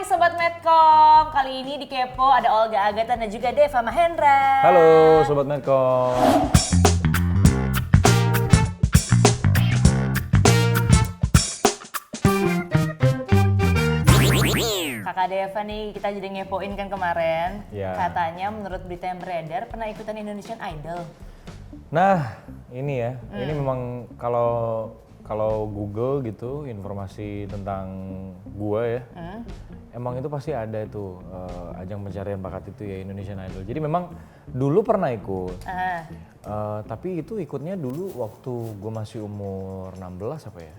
Hai Sobat Medcom, kali ini di Kepo ada Olga Agatha dan juga Deva Mahendra. Halo Sobat Medcom. Kakak Deva nih, kita jadi ngepoin kan kemarin. Ya. Katanya menurut berita yang beredar pernah ikutan Indonesian Idol. Nah, ini ya, ini memang kalau Google gitu informasi tentang gua ya, emang itu pasti ada itu ajang pencarian bakat itu ya Indonesian Idol. Jadi memang dulu pernah ikut, tapi itu ikutnya dulu waktu gua masih umur 16 apa ya?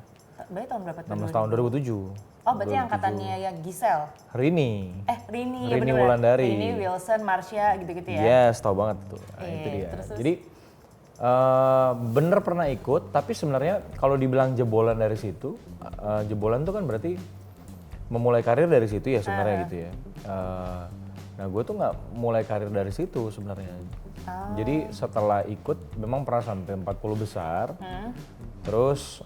Berarti tahun berapa tuh? 16 tahun 2007. Oh berarti angkatannya ya Gisel? Rini. Rini ya Rini bener-bener. Wulandari. Rini, Wilson, Marsha gitu-gitu ya? Yes, tahu banget tuh. Nah, itu dia. Terus. Jadi bener pernah ikut, tapi sebenarnya kalau dibilang jebolan dari situ, jebolan tuh kan berarti memulai karir dari situ ya sebenarnya gitu ya. Nah gue tuh nggak mulai karir dari situ sebenarnya. Jadi setelah ikut memang pernah sampai 40 besar, terus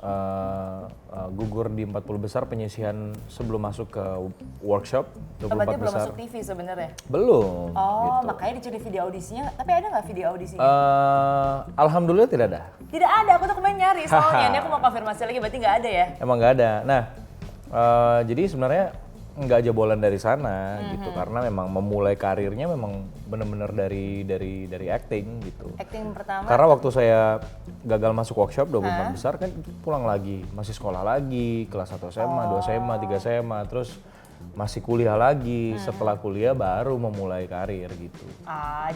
gugur di 40 besar penyisihan sebelum masuk ke workshop 24 Berarti belum besar. masuk TV sebenarnya? Belum. Oh gitu. makanya dicari video audisinya, tapi ada nggak video audisinya? Alhamdulillah tidak ada. Tidak ada, aku tuh kemarin nyari soalnya. Ini aku mau konfirmasi lagi, berarti nggak ada ya? Emang nggak ada. Nah, jadi sebenarnya nggak jebolan dari sana gitu, karena memang memulai karirnya memang benar-benar dari acting gitu. Acting pertama? Karena waktu saya gagal masuk workshop 24 besar kan pulang lagi, masih sekolah lagi, kelas 1 SMA, 2 SMA, 3 SMA, terus masih kuliah lagi. Setelah kuliah baru memulai karir gitu.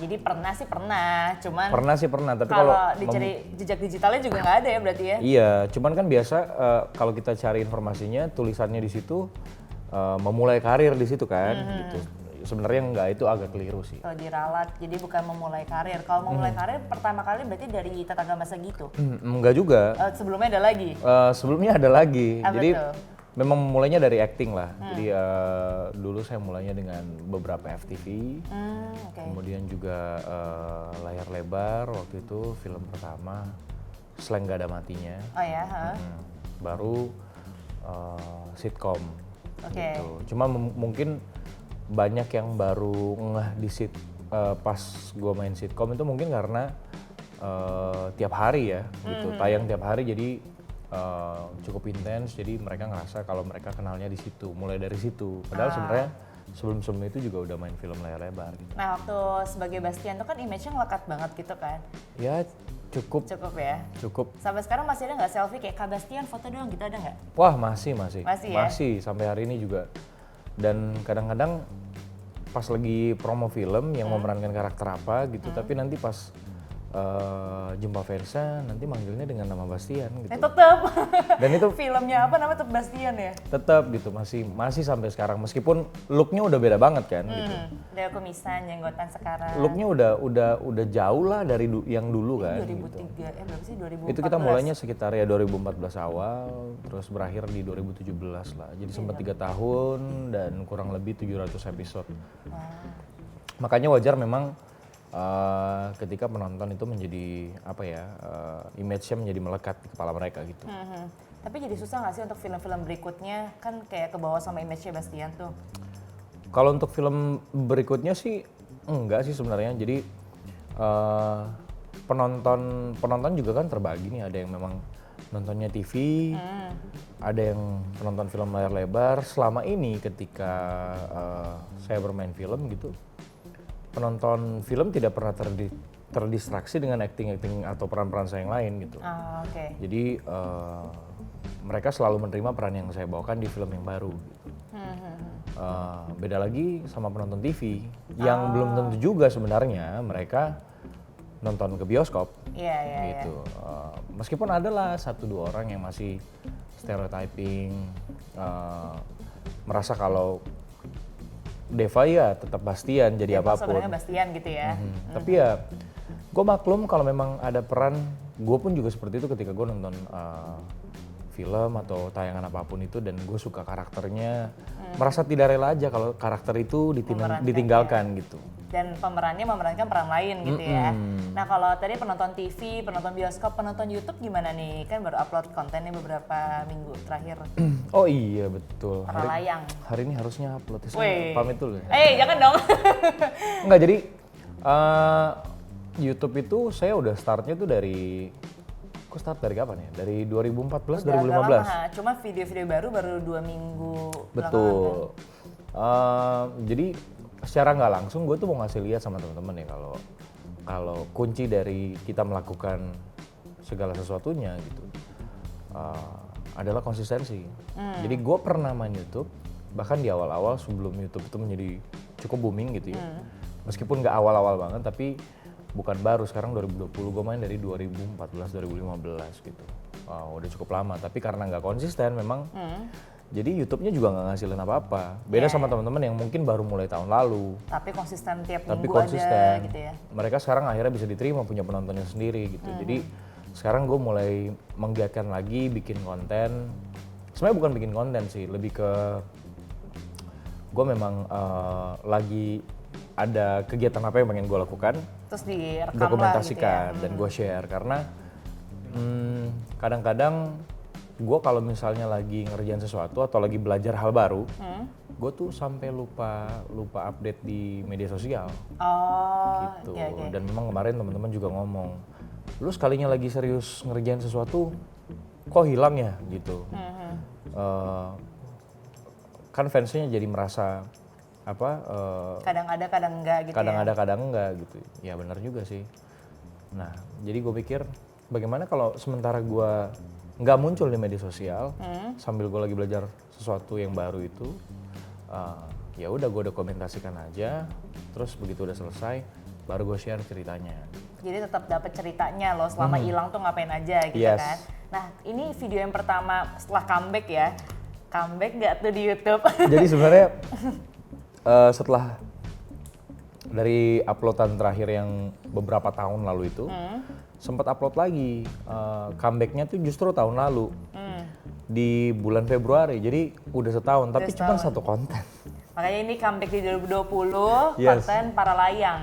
Jadi pernah sih pernah, cuman Pernah sih pernah, tapi kalau kalau dicari jejak digitalnya juga nggak ada ya berarti ya? iya, cuman kan biasa kalau kita cari informasinya tulisannya di situ memulai karir di situ kan gitu. Sebenarnya enggak, itu agak keliru sih. Kalau diralat, jadi bukan memulai karir. Kalau memulai karir pertama kali berarti dari tetangga masa gitu? Enggak juga. Sebelumnya ada lagi? Sebelumnya ada lagi. Apa Jadi tuh? memang mulainya dari acting lah. Jadi dulu saya mulainya dengan beberapa FTV. Kemudian juga layar lebar, waktu itu film pertama Slang Gak Ada Matinya. Oh ya? Baru sitkom. Oke. Gitu. Cuma mungkin banyak yang baru ngeh di pas gue main sitkom itu mungkin karena tiap hari ya gitu, tayang tiap hari, jadi cukup intens, jadi mereka ngerasa kalau mereka kenalnya di situ, mulai dari situ. Padahal sebenarnya sebelum itu juga udah main film layar lebar gitu. Nah waktu sebagai Bastian tuh kan image-nya ngelekat banget gitu kan? Ya cukup ya? cukup. Sampai sekarang masih ada nggak selfie kayak Kak Bastian foto doang gitu, ada nggak? Wah masih ya? Sampai hari ini juga. Dan kadang-kadang pas lagi promo film yang memerankan karakter apa gitu, tapi nanti pas jumpa fansnya nanti manggilnya dengan nama Bastian gitu. Tetep. Dan itu filmnya apa namanya, tetep Bastian ya? tetap gitu, masih sampai sekarang meskipun looknya udah beda banget kan gitu. Dari kumisan, jenggotan sekarang. Looknya udah jauh lah dari yang dulu kan. 2003, gitu. berapa sih 2014? Itu kita mulainya sekitar ya 2014 awal, terus berakhir di 2017 lah. Jadi sempat 3 tahun dan kurang lebih 700 episode. Makanya wajar memang ketika penonton itu menjadi apa ya, image-nya menjadi melekat di kepala mereka gitu. Tapi jadi susah nggak sih untuk film-film berikutnya, kan kayak ke bawah sama image-nya Bastian tuh? Kalau untuk film berikutnya sih enggak sih sebenarnya. Jadi penonton juga kan terbagi nih, ada yang memang nontonnya TV, ada yang penonton film layar lebar. Selama ini ketika saya bermain film gitu, penonton film tidak pernah terdistraksi dengan acting atau peran-peran saya yang lain gitu. Jadi mereka selalu menerima peran yang saya bawakan di film yang baru. Gitu. Beda lagi sama penonton TV yang belum tentu juga sebenarnya mereka nonton ke bioskop. Gitu. Meskipun ada lah 1-2 orang yang masih stereotyping, merasa kalau Deva ya tetap Bastian jadi apapun. Sebenarnya Bastian gitu ya. Tapi ya gue maklum kalau memang ada peran, gue pun juga seperti itu ketika gue nonton film atau tayangan apapun itu dan gue suka karakternya, merasa tidak rela aja kalau karakter itu ditinggalkan gitu. Dan pemerannya memerankan peran lain gitu ya. Nah kalau tadi penonton TV, penonton bioskop, penonton YouTube gimana nih? Kan baru upload kontennya beberapa minggu terakhir. Oh iya betul. Para layang. Hari ini harusnya upload ya, Wih. pamit dulu ya. Jangan dong. Enggak, jadi YouTube itu saya udah startnya tuh dari, kok start dari kapan ya? Dari 2014, Udah 2015. agak lama, cuma video-video baru 2 minggu Betul. Jadi secara nggak langsung gue tuh mau ngasih lihat sama teman-teman ya kalau kunci dari kita melakukan segala sesuatunya gitu adalah konsistensi. Jadi gue pernah main YouTube bahkan di awal-awal sebelum YouTube itu menjadi cukup booming gitu ya. Meskipun nggak awal-awal banget tapi bukan baru, sekarang 2020 gue main dari 2014-2015 gitu. Udah cukup lama tapi karena nggak konsisten memang. Jadi YouTube-nya juga nggak ngasilin apa-apa. Beda sama teman-teman yang mungkin baru mulai tahun lalu. Tapi konsisten tiap Tapi minggu konsisten. ada gitu ya. Mereka sekarang akhirnya bisa diterima punya penontonnya sendiri gitu. Jadi sekarang gue mulai menggiatkan lagi bikin konten. Sebenarnya bukan bikin konten sih, lebih ke gue memang lagi ada kegiatan apa yang pengen gue lakukan. Terus direkam Dokumentasikan lah gitu ya. dan gue share karena kadang-kadang gue kalau misalnya lagi ngerjain sesuatu atau lagi belajar hal baru, gue tuh sampai lupa update di media sosial. Gitu. Oke. Dan memang kemarin teman-teman juga ngomong, lu sekalinya lagi serius ngerjain sesuatu, kok hilang ya gitu. Kan fansnya jadi merasa kadang ada kadang enggak gitu kadang ya. ada kadang enggak gitu. Ya benar juga sih. Nah jadi gue pikir bagaimana kalau sementara gue nggak muncul di media sosial sambil gue lagi belajar sesuatu yang baru itu, ya udah gue dokumentasikan aja, terus begitu udah selesai baru gue share ceritanya. Jadi tetap dapat ceritanya loh selama hilang tuh ngapain aja gitu Yes. kan. Nah ini video yang pertama setelah comeback ya. Comeback nggak tuh di YouTube? Jadi sebenarnya setelah dari uploadan terakhir yang beberapa tahun lalu itu, sempat upload lagi. Comebacknya tuh justru tahun lalu di bulan Februari. Jadi udah setahun, tapi cuma satu konten. Makanya ini comeback di 2020, Yes. konten para layang.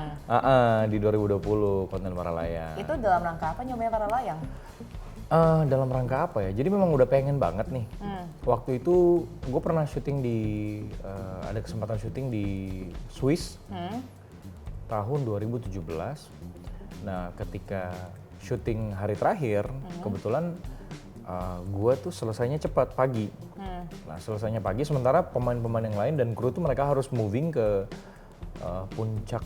Di 2020 konten para layang. Itu dalam rangka apa nyobain para layang? Dalam rangka apa ya? Jadi memang udah pengen banget nih. Waktu itu gue pernah syuting ada kesempatan syuting di Swiss tahun 2017. Nah ketika syuting hari terakhir, kebetulan gue tuh selesainya cepat pagi. Nah selesainya pagi, sementara pemain-pemain yang lain dan kru tuh mereka harus moving ke puncak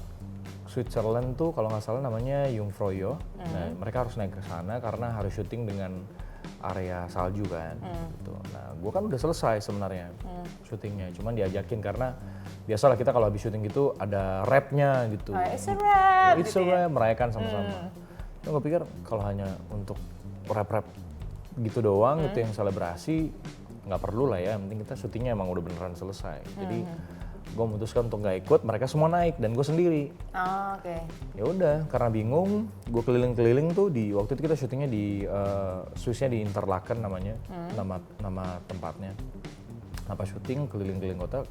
Switzerland tuh kalau nggak salah namanya Jungfraujoch. Nah mereka harus naik ke sana karena harus syuting dengan area salju kan. Gitu. Nah gue kan udah selesai sebenarnya syutingnya, cuman diajakin karena biasalah kita kalau habis syuting gitu ada rapnya gitu. It's a rap. It's gitu a ya. rap, merayakan sama-sama. Nah, gue pikir kalau hanya untuk rap-rap gitu doang gitu yang selebrasi nggak perlu lah ya, yang penting kita syutingnya emang udah beneran selesai. Jadi gue memutuskan untuk nggak ikut, mereka semua naik dan gue sendiri. Oke. Ya udah, karena bingung, gue keliling-keliling tuh di waktu itu kita syutingnya di Swissnya di Interlaken namanya, nama tempatnya. Apa syuting keliling-keliling kota,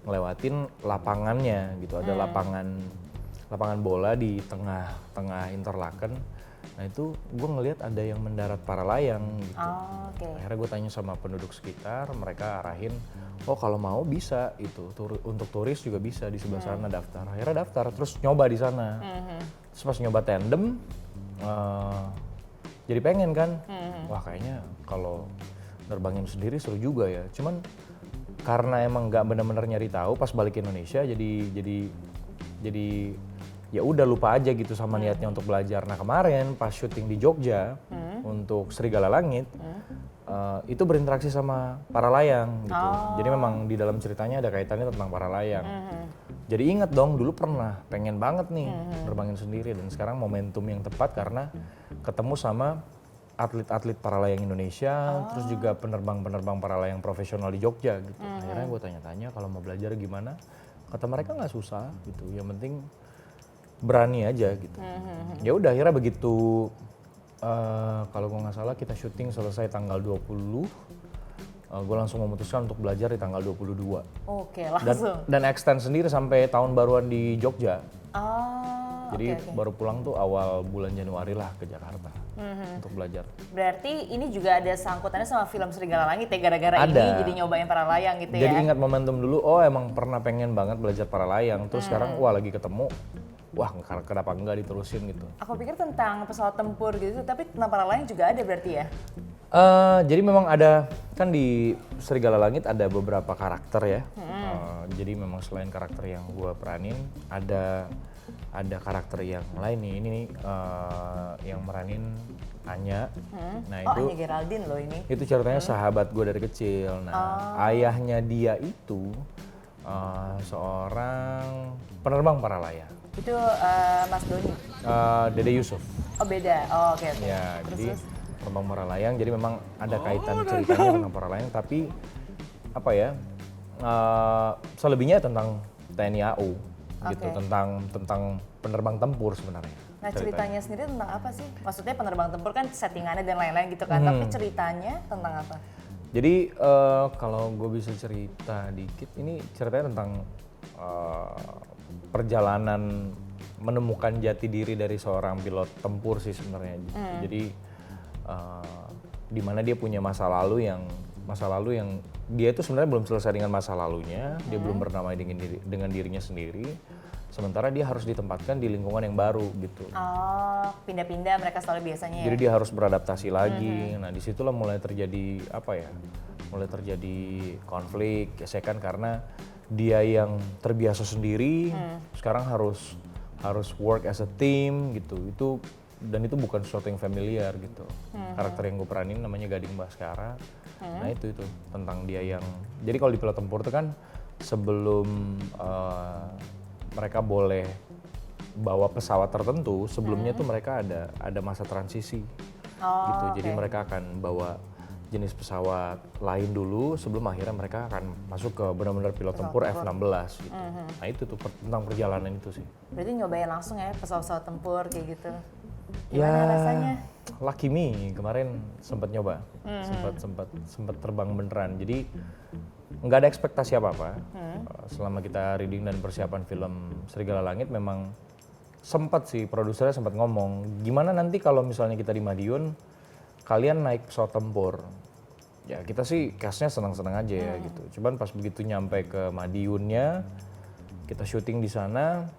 ngelewatin lapangannya gitu, ada lapangan bola di tengah Interlaken. Nah itu gue ngelihat ada yang mendarat para layang gitu. Oke. Akhirnya gue tanya sama penduduk sekitar, mereka arahin, oh kalau mau bisa itu, untuk turis juga bisa di sebelah sana daftar. Akhirnya daftar, terus nyoba di sana. Terus pas nyoba tandem, jadi pengen kan, wah kayaknya kalau nerbangin sendiri seru juga ya. Cuman karena emang nggak benar-benar nyari tahu, pas balik ke Indonesia jadi ya udah lupa aja gitu sama niatnya untuk belajar. Nah kemarin pas syuting di Jogja untuk Serigala Langit, itu berinteraksi sama para layang gitu. Jadi memang di dalam ceritanya ada kaitannya tentang para layang. Jadi inget dong dulu pernah pengen banget nih nerbangin sendiri, dan sekarang momentum yang tepat karena ketemu sama atlet-atlet para layang Indonesia, terus juga penerbang-penerbang para layang profesional di Jogja gitu. Akhirnya gue tanya-tanya kalau mau belajar gimana, kata mereka nggak susah gitu, yang penting berani aja gitu. Ya udah akhirnya begitu Kalau gue nggak salah kita syuting selesai tanggal 20, gue langsung memutuskan untuk belajar di tanggal 22. Oke, langsung. Dan extend sendiri sampai tahun baruan di Jogja. Oh, Jadi oke. baru pulang tuh awal bulan Januari lah ke Jakarta untuk belajar. Berarti ini juga ada sangkutannya sama film Serigala Langit ya, gara-gara ini Ada. jadi nyobain para layang gitu Jadi ya. ingat momentum dulu, oh emang pernah pengen banget belajar para layang. Terus sekarang wah lagi ketemu, wah kenapa enggak diterusin gitu. Aku pikir tentang pesawat tempur gitu, tapi tentang para layang juga ada berarti ya? Jadi memang ada, kan di Serigala Langit ada beberapa karakter ya. Jadi memang selain karakter yang gue peranin, ada karakter yang lain nih. Ini nih yang meranin Anya. Nah Oh, itu Anya Geraldine loh ini. itu ceritanya sahabat gue dari kecil. Nah ayahnya dia itu seorang penerbang para layang. Itu Mas Doni. Dede Yusuf. Oh beda. Oh, oke oke. Ya, Terus, jadi terus. penerbang para layang. Jadi memang ada kaitan ceritanya tentang para layang, tapi apa ya? Selebihnya tentang TNI AU gitu, Oke. tentang penerbang tempur sebenarnya. Nah ceritanya sendiri tentang apa sih? Maksudnya penerbang tempur kan settingannya dan lain-lain gitu kan, tapi ceritanya tentang apa? Jadi kalau gue bisa cerita dikit, ini ceritanya tentang perjalanan menemukan jati diri dari seorang pilot tempur sih sebenarnya. Jadi di mana dia punya masa lalu yang dia itu sebenarnya belum selesai dengan masa lalunya, dia belum berdamai dengan dirinya sendiri. Sementara dia harus ditempatkan di lingkungan yang baru gitu. Oh, pindah-pindah mereka selalu biasanya ya? Jadi dia harus beradaptasi lagi. Nah disitulah mulai terjadi apa ya? Mulai terjadi konflik, gesekan karena dia yang terbiasa sendiri, sekarang harus work as a team gitu. Dan itu bukan sesuatu yang familiar gitu. Karakter yang gue peranin namanya Gading Baskara. Nah itu tentang dia yang. Jadi kalau di pilot tempur itu kan sebelum mereka boleh bawa pesawat tertentu, sebelumnya tuh mereka ada masa transisi gitu. Jadi mereka akan bawa jenis pesawat lain dulu sebelum akhirnya mereka akan masuk ke benar-benar pilot tempur F-16 gitu. Nah itu tuh tentang perjalanan itu sih. Berarti nyobain langsung ya pesawat-pesawat tempur kayak gitu? Ya, Gimana rasanya? lucky me kemarin sempat nyoba, sempat terbang beneran. Jadi nggak ada ekspektasi apa-apa. Selama kita reading dan persiapan film Serigala Langit memang sempat sih produsernya sempat ngomong, gimana nanti kalau misalnya kita di Madiun, kalian naik pesawat tempur. Ya kita sih cast-nya senang-senang aja ya gitu. Cuman pas begitu nyampe ke Madiunnya, kita syuting di sana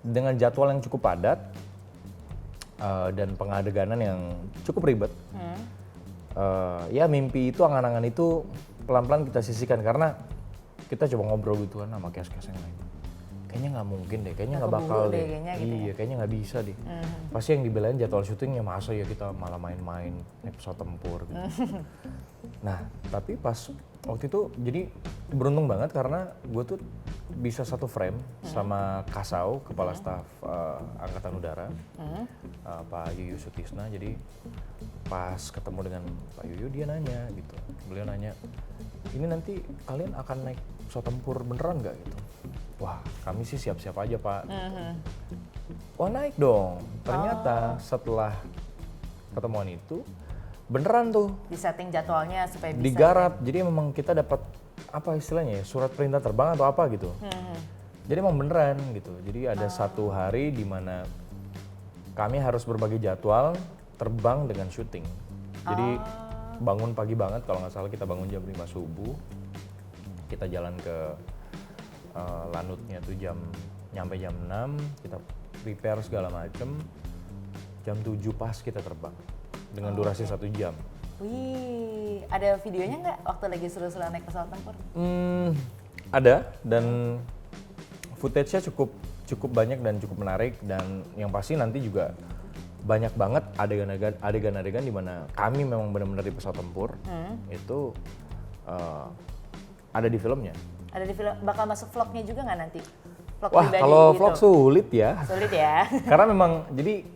dengan jadwal yang cukup padat. Dan pengadeganan yang cukup ribet. Ya mimpi itu, angan-angan itu pelan-pelan kita sisihkan karena kita coba ngobrol gitu kan sama cast-cast yang lain. Kayaknya nggak mungkin deh, kayaknya nggak bakal deh. Kayaknya gitu Iya, kayaknya nggak bisa deh. Pasti yang dibelain jadwal syutingnya, masa ya kita malah main-main naik pesawat tempur gitu. Nah, tapi pas waktu itu jadi beruntung banget karena gue tuh bisa satu frame sama Kasau, kepala staf Angkatan Udara, Pak Yuyu Sutisna. Jadi pas ketemu dengan Pak Yuyu dia nanya gitu, beliau nanya, ini nanti kalian akan naik pesawat tempur beneran nggak gitu? Wah kami sih siap-siap aja Pak. Wah naik dong. Ternyata setelah ketemuan itu beneran tuh Di setting jadwalnya supaya bisa. digarap. Jadi memang kita dapat apa istilahnya ya, surat perintah terbang atau apa gitu. Jadi emang beneran gitu. Jadi ada satu hari di mana kami harus berbagi jadwal terbang dengan syuting. Jadi bangun pagi banget, kalau nggak salah kita bangun jam 5 subuh. Kita jalan ke Lanutnya tuh nyampe jam 6, kita prepare segala macem. Jam 7 pas kita terbang dengan durasi 1 jam. Wih, ada videonya nggak waktu lagi seru-seru naik pesawat tempur? Ada, dan footage-nya cukup banyak dan cukup menarik, dan yang pasti nanti juga banyak banget adegan-adegan di mana kami memang benar-benar di pesawat tempur. Itu ada di filmnya. Ada di film, bakal masuk vlognya juga nggak nanti? Vlog Wah, pribadi kalau gitu. vlog sulit ya. Sulit ya. Karena memang jadi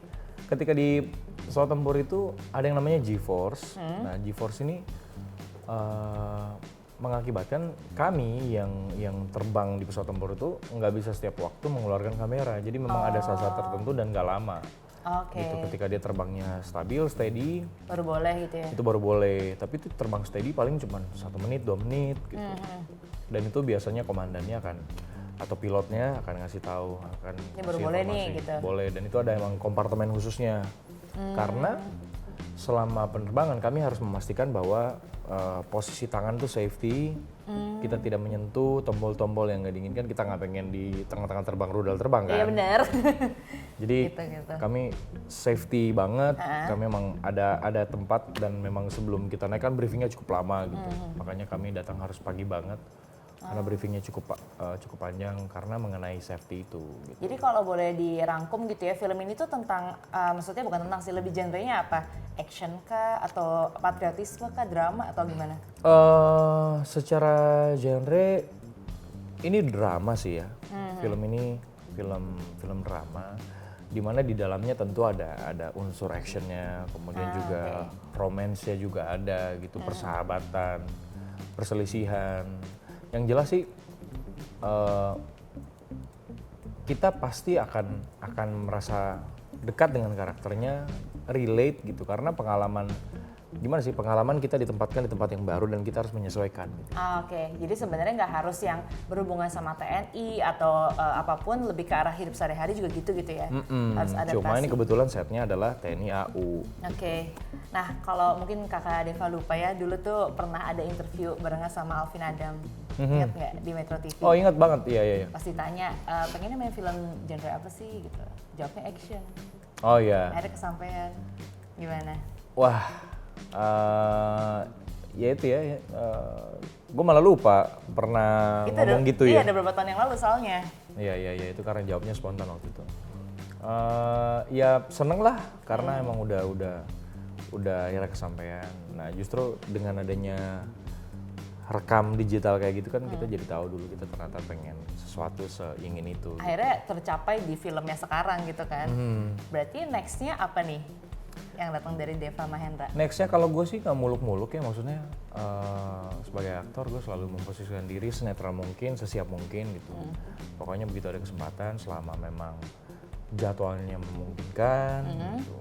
ketika di pesawat tempur itu ada yang namanya G-force. Nah, G-force ini mengakibatkan kami yang terbang di pesawat tempur itu nggak bisa setiap waktu mengeluarkan kamera. Jadi memang ada saat-saat tertentu dan nggak lama. Oke. Gitu, ketika dia terbangnya stabil, steady, Baru boleh gitu ya. itu baru boleh. Tapi itu terbang steady paling cuma 1 menit, 2 menit gitu. Dan itu biasanya komandannya akan atau pilotnya akan ngasih tahu, akan Ini baru kasih boleh nih, informasi. gitu. Boleh, dan itu ada emang kompartemen khususnya. Karena selama penerbangan kami harus memastikan bahwa posisi tangan tuh safety, kita tidak menyentuh tombol-tombol yang nggak diinginkan. Kita nggak pengen di tengah-tengah terbang, rudal terbang kan. Iya benar. Jadi Gitu. kami safety banget, kami memang ada tempat dan memang sebelum kita naik kan briefingnya cukup lama gitu. Makanya kami datang harus pagi banget karena briefingnya cukup panjang karena mengenai safety itu. Gitu. Jadi kalau boleh dirangkum gitu ya, film ini tuh tentang, maksudnya bukan tentang sih, lebih genrenya apa? Action kah? Atau patriotisme kah? Drama atau gimana? Secara genre ini drama sih ya. Film ini film drama, dimana di dalamnya tentu ada unsur actionnya, kemudian juga romance-nya juga ada gitu, persahabatan, perselisihan. Yang jelas sih kita pasti akan merasa dekat dengan karakternya, relate gitu, karena pengalaman kita ditempatkan di tempat yang baru dan kita harus menyesuaikan. Gitu. Oke, jadi sebenarnya nggak harus yang berhubungan sama TNI atau apapun, lebih ke arah hidup sehari-hari juga gitu ya. Harus adaptasi. Cuma ini kebetulan setnya adalah TNI AU. Oke. Nah, kalau mungkin Kakak Deva lupa ya, dulu tuh pernah ada interview barengan sama Alvin Adam. Ingat nggak di Metro TV? Oh, ingat banget, iya. Pas ditanya, pengennya main film genre apa sih gitu. Jawabnya action. Oh iya. Akhirnya kesampaian. Gimana? Wah, ya itu ya. Gue malah lupa pernah ngomong gitu ya. Iya, ada beberapa tahun yang lalu soalnya. Iya, itu karena jawabnya spontan waktu itu. Ya seneng lah, karena emang udah akhirnya kesampaian. Nah justru dengan adanya rekam digital kayak gitu kan kita jadi tahu dulu kita ternyata pengen sesuatu seingin itu. Akhirnya tercapai di filmnya sekarang gitu kan. Berarti nextnya apa nih yang datang dari Deva Mahendra? Nextnya kalau gue sih nggak muluk-muluk ya, maksudnya sebagai aktor gue selalu memposisikan diri senetral mungkin, sesiap mungkin gitu. Pokoknya begitu ada kesempatan, selama memang jadwalnya memungkinkan, gitu,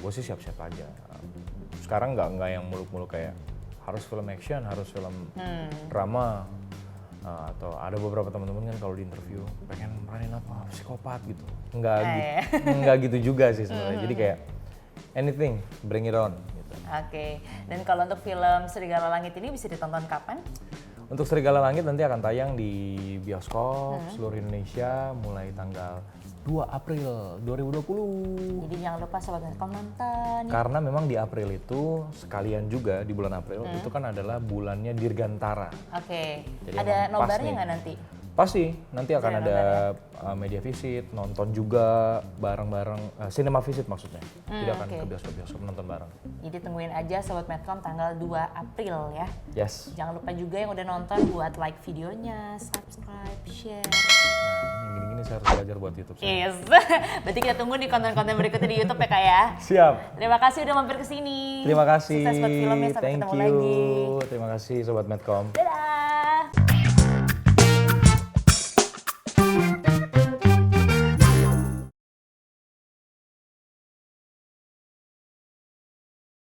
gue sih siap-siap aja. Sekarang nggak yang muluk-muluk kayak harus film action, harus film drama, atau ada beberapa teman-teman kan kalau di interview pengen meranin apa, psikopat gitu. Nggak gitu juga sih sebenarnya. Jadi kayak anything, bring it on. Gitu. Oke. Dan kalau untuk film Serigala Langit ini bisa ditonton kapan? Untuk Serigala Langit nanti akan tayang di bioskop seluruh Indonesia mulai tanggal 2 April 2020. Jadi jangan lupa Sobat Metcom nonton. Karena memang di April itu sekalian juga di bulan April itu kan adalah bulannya Dirgantara. Oke. Jadi Ada emang pas nobarnya nih. nggak nanti? Pasti, nanti akan Ada ada media visit, nonton juga bareng-bareng, cinema visit maksudnya. Jadi akan ke bioskop-bioskop nonton bareng. Jadi tungguin aja Sobat Metcom tanggal 2 April ya. Yes. Jangan lupa juga yang udah nonton buat like videonya, subscribe, share. Nah, ini gini-gini saya harus belajar buat YouTube saya. Yes. Berarti kita tunggu di konten-konten berikutnya di YouTube ya Kak ya. Siap. Terima kasih udah mampir ke sini. Terima kasih. Sukses buat filmnya, sampai Thank ketemu you. lagi. Terima kasih Sobat Medcom. Dadah.